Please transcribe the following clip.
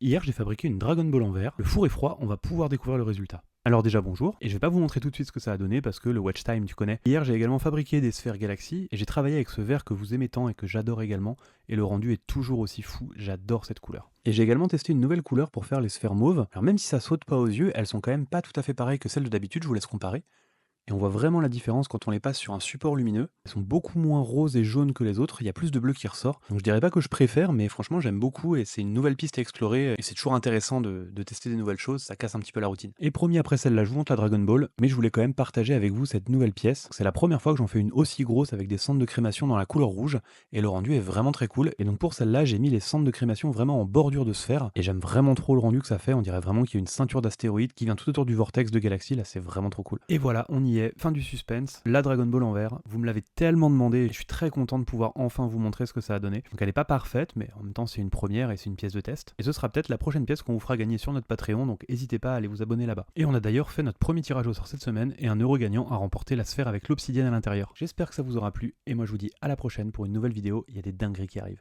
Hier, j'ai fabriqué une Dragon Ball en verre. Le four est froid, on va pouvoir découvrir le résultat. Alors déjà bonjour, et je vais pas vous montrer tout de suite ce que ça a donné parce que le watch time tu connais. Hier j'ai également fabriqué des sphères Galaxy et j'ai travaillé avec ce verre que vous aimez tant et que j'adore également, et le rendu est toujours aussi fou, j'adore cette couleur. Et j'ai également testé une nouvelle couleur pour faire les sphères mauves. Alors même si ça saute pas aux yeux, elles sont quand même pas tout à fait pareilles que celles de d'habitude, je vous laisse comparer. Et on voit vraiment la différence quand on les passe sur un support lumineux. Elles sont beaucoup moins roses et jaunes que les autres, il y a plus de bleu qui ressort. Donc je dirais pas que je préfère, mais franchement j'aime beaucoup et c'est une nouvelle piste à explorer. Et c'est toujours intéressant de tester des nouvelles choses, ça casse un petit peu la routine. Et promis, après celle-là, je vous montre la Dragon Ball, mais je voulais quand même partager avec vous cette nouvelle pièce. C'est la première fois que j'en fais une aussi grosse avec des cendres de crémation dans la couleur rouge, et le rendu est vraiment très cool. Et donc pour celle-là, j'ai mis les cendres de crémation vraiment en bordure de sphère, et j'aime vraiment trop le rendu que ça fait. On dirait vraiment qu'il y a une ceinture d'astéroïdes qui vient tout autour du vortex de galaxie, là c'est vraiment trop cool. Et voilà, on y est, fin du suspense, la Dragon Ball en verre. Vous me l'avez tellement demandé et je suis très content de pouvoir enfin vous montrer ce que ça a donné. Donc elle n'est pas parfaite, mais en même temps c'est une première et c'est une pièce de test. Et ce sera peut-être la prochaine pièce qu'on vous fera gagner sur notre Patreon, donc n'hésitez pas à aller vous abonner là-bas. Et on a d'ailleurs fait notre premier tirage au sort cette semaine et un euro gagnant a remporté la sphère avec l'obsidienne à l'intérieur. J'espère que ça vous aura plu et moi je vous dis à la prochaine pour une nouvelle vidéo, il y a des dingueries qui arrivent.